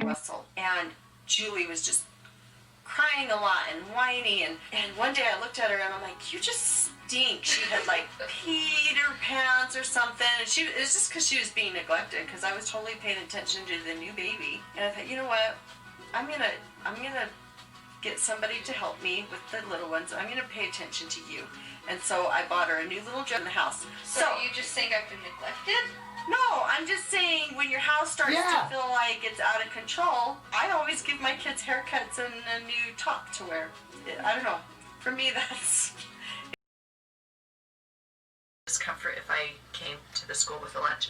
Russell, and Julie was just crying a lot and whiny, and one day I looked at her and I'm like, you just stink. She had like peed her pants or something, and it was just because she was being neglected, because I was totally paying attention to the new baby. And I thought, you know what, I'm gonna get somebody to help me with the little ones. I'm gonna pay attention to you. And so I bought her a new little dress in the house. So you just saying I've been neglected? No, I'm just saying when your house starts to feel like it's out of control, I always give my kids haircuts and a new top to wear. I don't know. For me, that's discomfort if I came to the school with a lunch.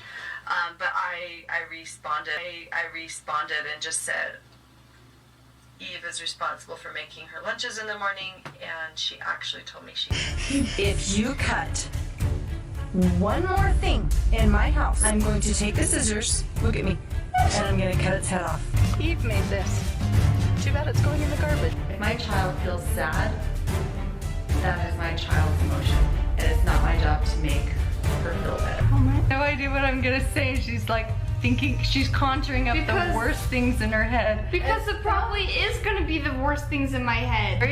But I responded. I responded and just said, Eve is responsible for making her lunches in the morning, and she actually told me she did. If you cut one more thing in my house, I'm going to take the scissors, look at me, and I'm going to cut its head off. Eve made this. Too bad it's going in the garbage. If my child feels sad, that is my child's emotion, and it's not my job to make her feel better. Oh my, no idea what I'm gonna say. She's like thinking, she's conjuring up the worst things in her head. Because it probably is gonna be the worst things in my head.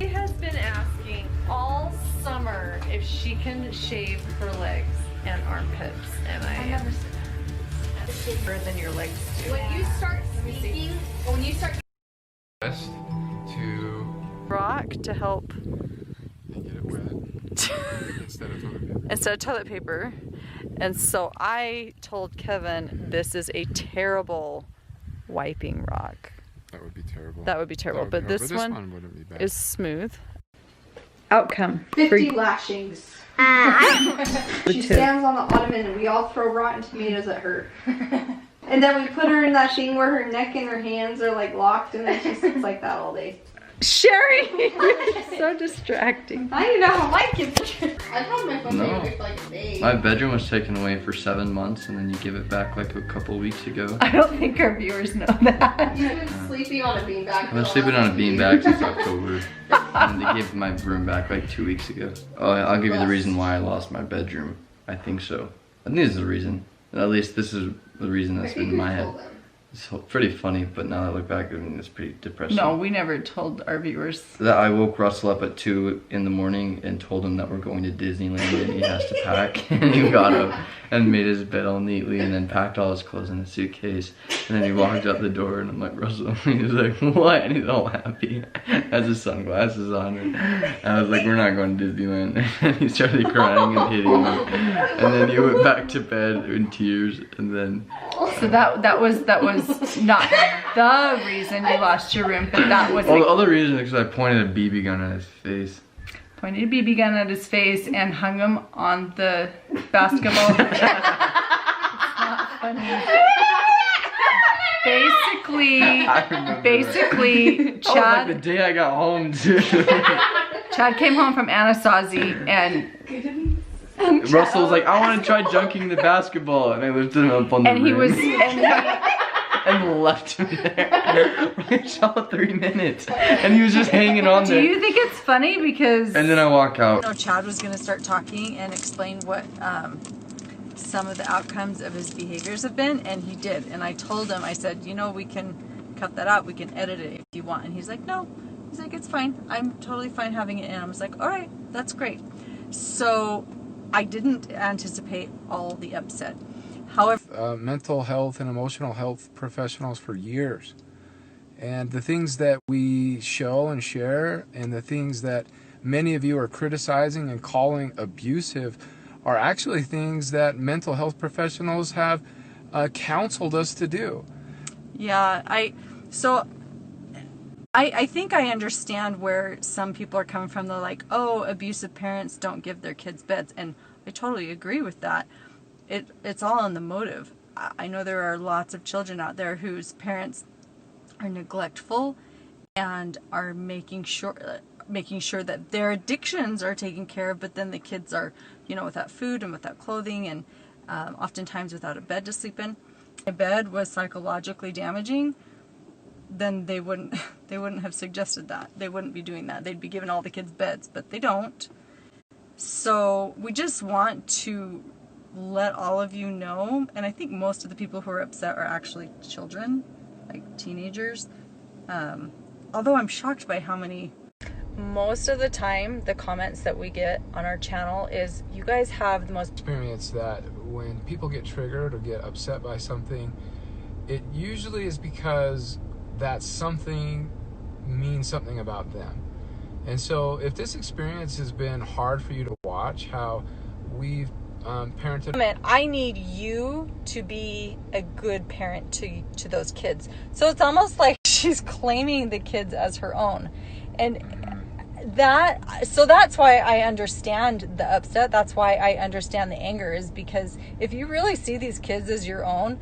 She has been asking all summer if she can shave her legs and armpits, and I never said further than your legs do. When you start speaking, when you start to rock to help get it wet instead of toilet paper. And so I told Kevin, this is a terrible wiping rock. That would be terrible. That would be terrible. Would but be this one wouldn't be bad. is smooth. Outcome. 50 lashings. She stands on the ottoman and we all throw rotten tomatoes at her. And then we put her in that thing where her neck and her hands are like locked, and then she sits like that all day. Sherry, you're so distracting. I don't like it. I've had my phone No. for like a day. My bedroom was taken away for 7 months, and then you give it back like a couple of weeks ago. I don't think our viewers know that. You've been sleeping on a beanbag. I've been sleeping on a beanbag since October, and they gave my room back like 2 weeks ago. Oh, I'll give you the reason why I lost my bedroom. I think so. I think this is the reason. At least this is the reason that's been in my head. It's pretty funny, but now that I look back, I mean, it's pretty depressing. No, we never told our viewers. That I woke Russell up at 2 in the morning and told him that we're going to Disneyland and he has to pack. And he got up and made his bed all neatly and then packed all his clothes in a suitcase. And then he walked out the door and I'm like, Russell, he was like, what? And he's all happy. Has his sunglasses on. And I was like, we're not going to Disneyland. And he started crying and hitting me. And then he went back to bed in tears, and then... So that was not the reason you lost your room, but that was Well, the other reason is because I pointed a BB gun at his face. pointed a BB gun at his face and hung him on the basketball. It's not funny. Basically, That was like the day I got home too. Chad came home from Anasazi and Russell was like, I want to try dunking the basketball, and I lifted him up on the rim. And left him there for like all 3 minutes, and he was just hanging on there. Do you think it's funny because? And then I walk out. No, Chad was going to start talking and explain what some of the outcomes of his behaviors have been, and he did. And I told him, I said, you know, we can cut that out, we can edit it if you want. And he's like, no. He's like, it's fine. I'm totally fine having it in. I was like, all right, that's great. So I didn't anticipate all the upset. However, mental health and emotional health professionals for years. And the things that we show and share and the things that many of you are criticizing and calling abusive are actually things that mental health professionals have counseled us to do. Yeah, I think I understand where some people are coming from. They're like, oh, abusive parents don't give their kids beds. And I totally agree with that. It's all in the motive. I know there are lots of children out there whose parents are neglectful and are making sure that their addictions are taken care of, but then the kids are, you know, without food and without clothing and oftentimes without a bed to sleep in. If a bed was psychologically damaging, then they wouldn't have suggested that. They wouldn't be doing that. They'd be giving all the kids beds, but they don't. So we just want to let all of you know, and I think most of the people who are upset are actually children, like teenagers. Although I'm shocked by how many. Most of the time, the comments that we get on our channel is, you guys have the most experience that when people get triggered or get upset by something, it usually is because that something means something about them. And so if this experience has been hard for you to watch, how we've parented, I need you to be a good parent to those kids. So it's almost like she's claiming the kids as her own. And that's why I understand the upset. That's why I understand the anger, is because if you really see these kids as your own,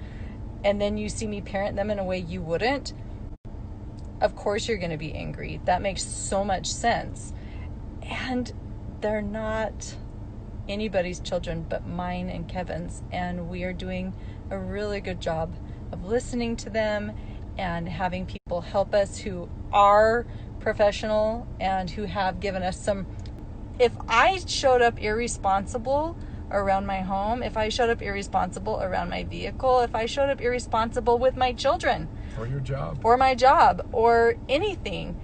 and then you see me parent them in a way you wouldn't, of course you're going to be angry. That makes so much sense. And they're not anybody's children but mine and Kevin's, and we are doing a really good job of listening to them and having people help us who are professional and who have given us some. If I showed up irresponsible around my home, if I showed up irresponsible around my vehicle, if I showed up irresponsible with my children or your job or my job or anything,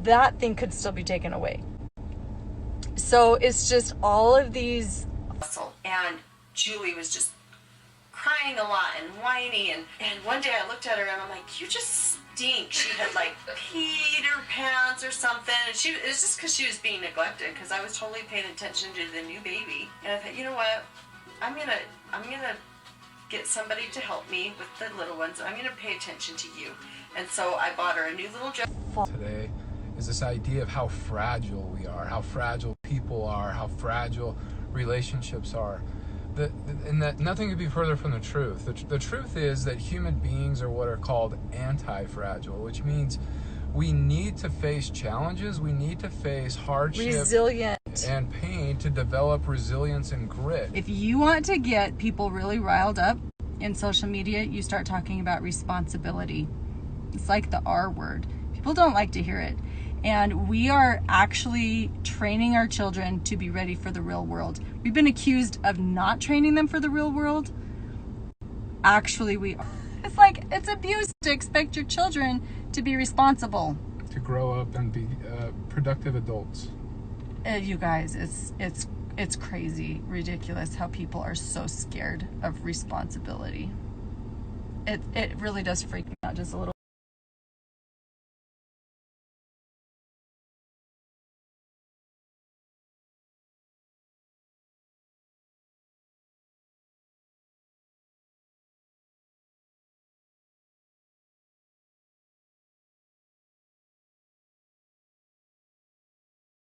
that thing could still be taken away. So it's just all of these. And Julie was just crying a lot and whiny, and one day I looked at her and I'm like, you just stink. She had like peed her pants or something, and it was just because she was being neglected, because I was totally paying attention to the new baby. And I thought, you know what, I'm gonna get somebody to help me with the little ones. I'm gonna pay attention to you. And so I bought her a new little dress. Today is this idea of how fragile we are, how fragile people are, how fragile relationships are. And that nothing could be further from the truth. The truth is that human beings are what are called anti-fragile, which means we need to face challenges, we need to face hardship, resilient, and pain to develop resilience and grit. If you want to get people really riled up in social media, you start talking about responsibility. It's like the R word. People don't like to hear it. And we are actually training our children to be ready for the real world. We've been accused of not training them for the real world. Actually, we are. It's like, it's abuse to expect your children to be responsible, to grow up and be productive adults. You guys, it's crazy, ridiculous how people are so scared of responsibility. It really does freak me out just a little.